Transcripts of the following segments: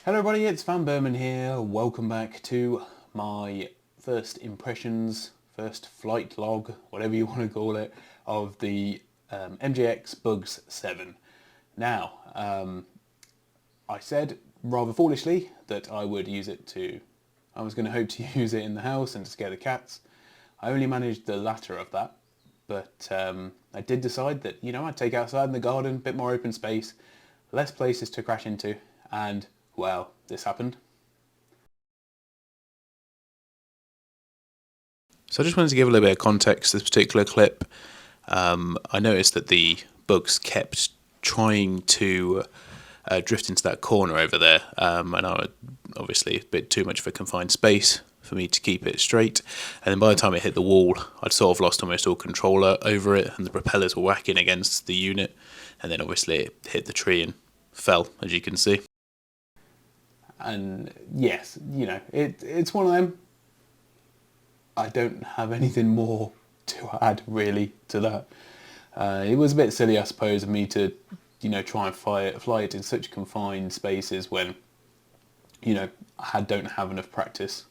Hello everybody, it's vanburman here. Welcome back to my first impressions, first flight log, whatever you want to call it, of the MJX Bugs 7. Now, I said rather foolishly that I would use it I was going to hope to use it in the house and to scare the cats. I only managed the latter of that, but I did decide that, I'd take it outside in the garden, a bit more open space, less places to crash into, and well, this happened. So I just wanted to give a little bit of context to this particular clip. I noticed that the bugs kept trying to drift into that corner over there, and obviously a bit too much of a confined space for me to keep it straight. And then by the time it hit the wall, I'd sort of lost almost all control over it, and the propellers were whacking against the unit, and then obviously it hit the tree and fell, as you can see. And yes, it's one of them. I don't have anything more to add really to that. It was a bit silly, I suppose, of me to, try and fly it in such confined spaces when, I don't have enough practice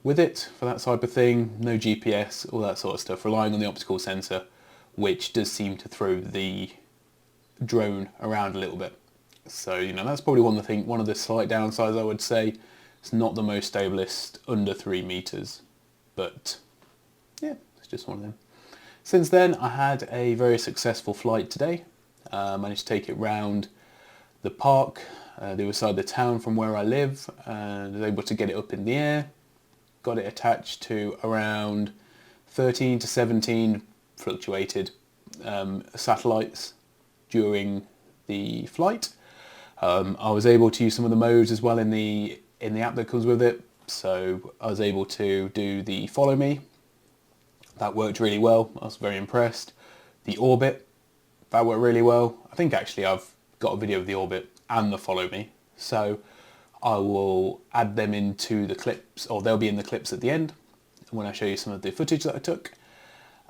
with it for that type of thing. No GPS, all that sort of stuff. Relying on the optical sensor, which does seem to throw the drone around a little bit. So, that's probably one of the slight downsides, I would say. It's not the most stablest under 3 meters, but yeah, it's just one of them. Since then, I had a very successful flight today. Managed to take it round the park, the other side of the town from where I live, and was able to get it up in the air. Got it attached to around 13 to 17 fluctuated satellites during the flight. I was able to use some of the modes as well in the app that comes with it. So I was able to do the follow me. That worked really well. I was very impressed. The orbit, that worked really well. I think actually I've got a video of the orbit and the follow me. So I will add them into the clips, or they'll be in the clips at the end when I show you some of the footage that I took.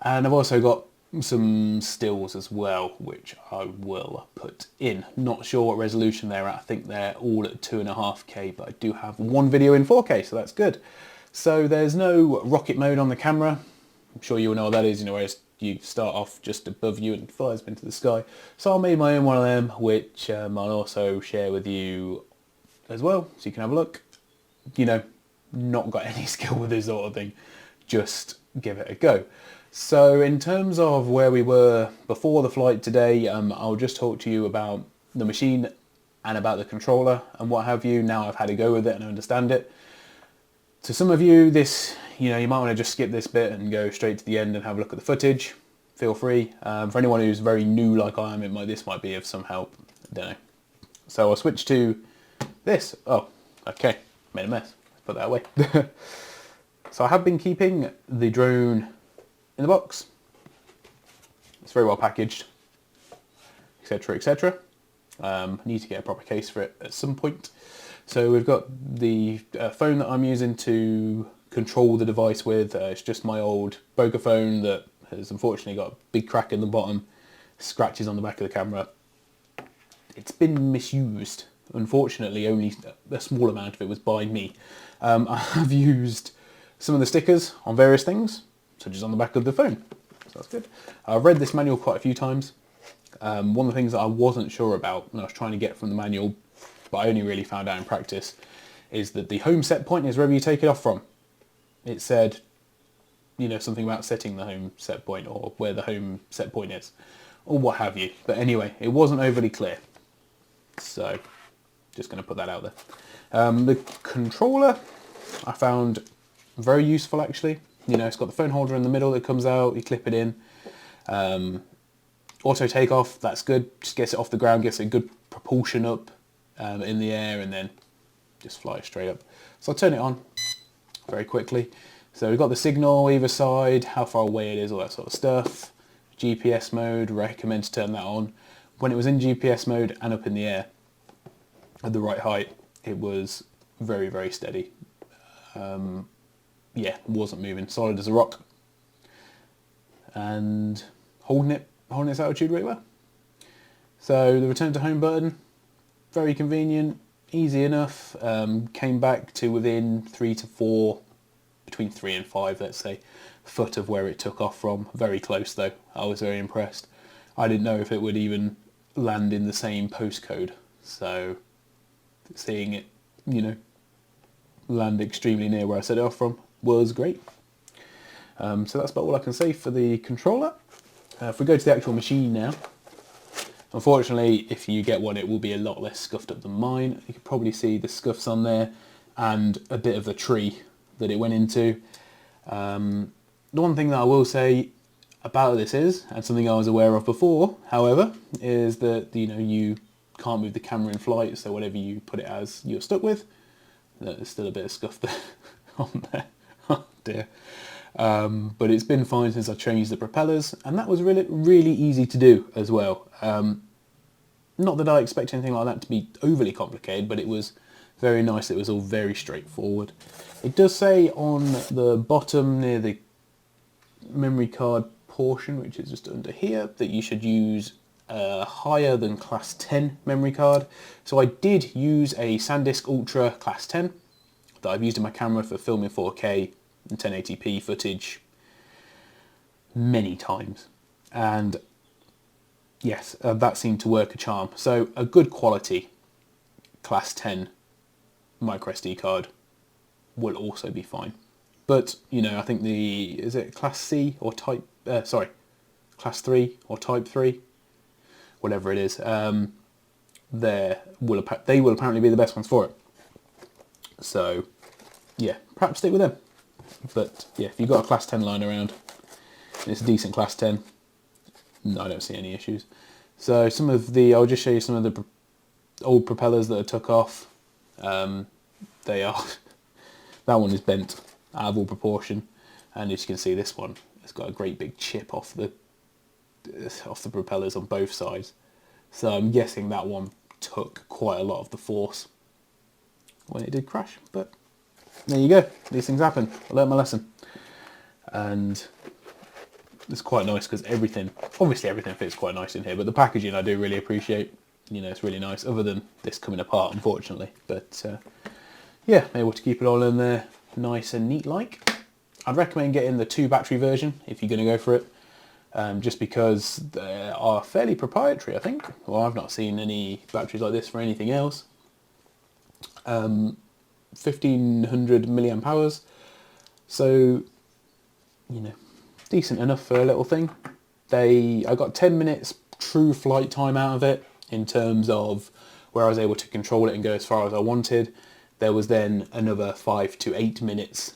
And I've also got some stills as well, which I will put in. Not sure what resolution they're at. I think they're all at 2.5K, but I do have one video in 4K, so that's good. So there's no rocket mode on the camera. I'm sure you all know what that is, whereas you start off just above you and flies into the sky. So I made my own one of them, which I'll also share with you as well, so you can have a look. Not got any skill with this sort of thing, just give it a go. So in terms of where we were before the flight today, I'll just talk to you about the machine and about the controller and what have you. Now I've had a go with it and I understand it. To some of you, this, you might want to just skip this bit and go straight to the end and have a look at the footage. Feel free. For anyone who's very new like I am, this might be of some help. I don't know. So I'll switch to this. Oh, okay. Made a mess. Put that away. So I have been keeping the drone in the box. It's very well packaged, etc, etc. Need to get a proper case for it at some point. So we've got the phone that I'm using to control the device with. It's just my old Boga phone that has unfortunately got a big crack in the bottom, scratches on the back of the camera. It's been misused. Unfortunately, only a small amount of it was by me. I have used some of the stickers on various things, such as on the back of the phone. So that's good. I've read this manual quite a few times. One of the things that I wasn't sure about when I was trying to get from the manual, but I only really found out in practice, is that the home set point is wherever you take it off from. It said, something about setting the home set point or where the home set point is, or what have you. But anyway, it wasn't overly clear. So, just going to put that out there. The controller I found very useful actually. It's got the phone holder in the middle that comes out, you clip it in. Auto takeoff, that's good. Just gets it off the ground, gets a good propulsion up in the air, and then just fly straight up. So I'll turn it on very quickly. So we've got the signal either side, how far away it is, all that sort of stuff. GPS mode, recommend to turn that on. When it was in GPS mode and up in the air at the right height, it was very, very steady. Yeah, wasn't moving, solid as a rock, and holding its altitude really well. So the return to home button, very convenient, easy enough. Came back to within 3 to 4, between 3 and 5, let's say, foot of where it took off from. Very close though. I was very impressed. I didn't know if it would even land in the same postcode. So seeing it, you know, land extremely near where I set it off from was great. So that's about all I can say for the controller. If we go to the actual machine now, unfortunately, if you get one, it will be a lot less scuffed up than mine. You can probably see the scuffs on there and a bit of the tree that it went into. The one thing that I will say about this is, and something I was aware of before, however, is that, you know, you can't move the camera in flight, so whatever you put it as, you're stuck with. There's still a bit of scuff there on there. Oh dear. But it's been fine since I changed the propellers, and that was really easy to do as well. Not that I expect anything like that to be overly complicated, but it was very nice. It was all very straightforward. It does say on the bottom near the memory card portion, which is just under here, that you should use a higher than class 10 memory card. So I did use a SanDisk Ultra class 10 that I've used in my camera for filming 4K and 1080p footage many times, and yes, that seemed to work a charm. So a good quality class 10 micro SD card will also be fine. But, you know, I think is it class C or class 3 or type 3, whatever it is, they will apparently be the best ones for it. So yeah, perhaps stick with them. But yeah, if you've got a class 10 lying around and it's a decent class 10, no, I don't see any issues. So I'll just show you some of the old propellers that I took off. They are, that one is bent out of all proportion, and as you can see, this one has got a great big chip off the propellers on both sides. So I'm guessing that one took quite a lot of the force when it did crash, but there you go. These things happen. I learned my lesson. And it's quite nice because obviously everything fits quite nice in here, but the packaging I do really appreciate. You know, it's really nice, other than this coming apart, unfortunately. But yeah, able to keep it all in there nice and neat like. I'd recommend getting the 2 battery version if you're going to go for it. Just because they are fairly proprietary, I think. Well, I've not seen any batteries like this for anything else. 1500 milliamp hours, so, you know, decent enough for a little thing. I got 10 minutes true flight time out of it, in terms of where I was able to control it and go as far as I wanted. There was then another 5 to 8 minutes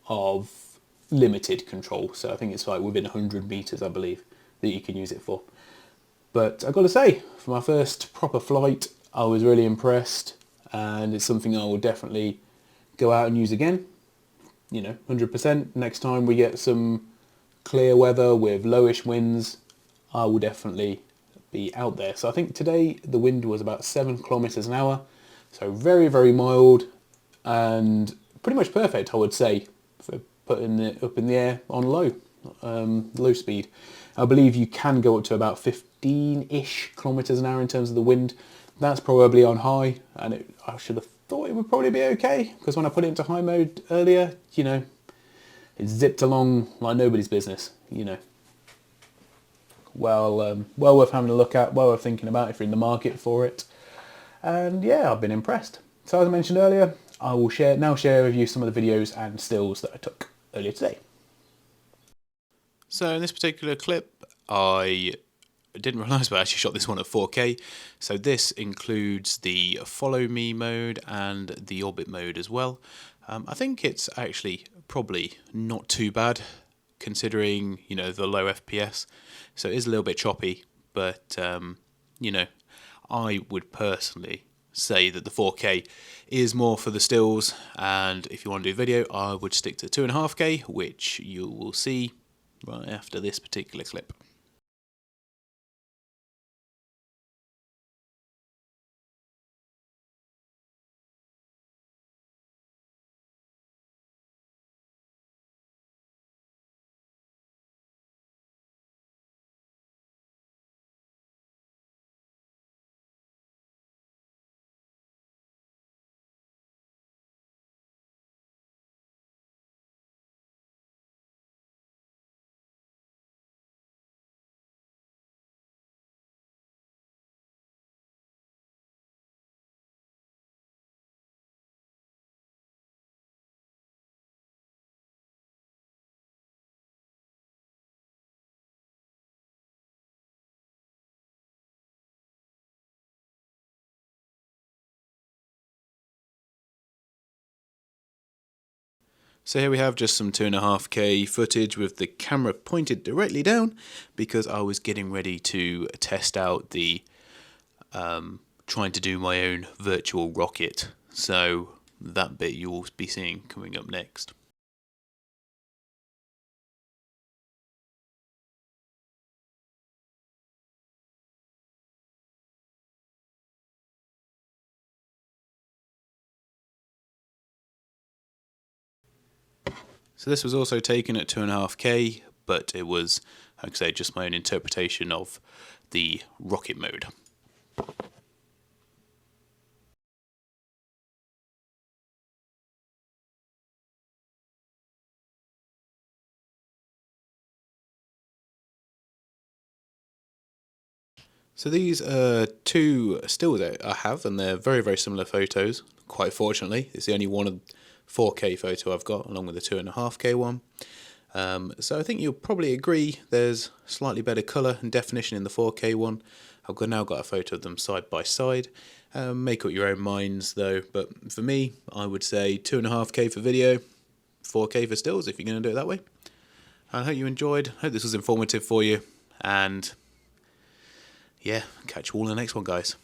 of limited control, so I think it's like within 100 meters, I believe, that you can use it for. But I've got to say, for my first proper flight, I was really impressed, and it's something I will definitely go out and use again. You know, 100%. Next time we get some clear weather with lowish winds, I will definitely be out there. So I think today the wind was about 7 kilometers an hour, so very mild and pretty much perfect, I would say, for putting it up in the air on low speed. I believe you can go up to about 15-ish kilometers an hour in terms of the wind. That's probably on high, and I should have thought it would probably be okay, because when I put it into high mode earlier, you know, it zipped along like nobody's business, you know. Well worth having a look at, well worth thinking about if you're in the market for it. And yeah, I've been impressed. So as I mentioned earlier, I will now share with you some of the videos and stills that I took earlier today. So in this particular clip, I didn't realise, but I actually shot this one at 4K. So this includes the follow me mode and the orbit mode as well. I think it's actually probably not too bad, considering, you know, the low FPS. So it is a little bit choppy, but you know, I would personally say that the 4K is more for the stills, and if you want to do video, I would stick to 2.5K, which you will see right after this particular clip. So here we have just some 2.5K footage with the camera pointed directly down because I was getting ready to test out the trying to do my own virtual rocket. So that bit you will be seeing coming up next. So this was also taken at 2.5K, but it was, like I say, just my own interpretation of the rocket mode. So these are two stills that I have, and they're very, very similar photos. Quite fortunately, it's the only one of 4K photo I've got, along with the 2.5K one. So I think you'll probably agree there's slightly better colour and definition in the 4K one. I've now got a photo of them side by side. Make up your own minds though, but for me, I would say 2.5K for video, 4K for stills if you're going to do it that way. I hope you enjoyed. I hope this was informative for you, and yeah, catch you all in the next one, guys.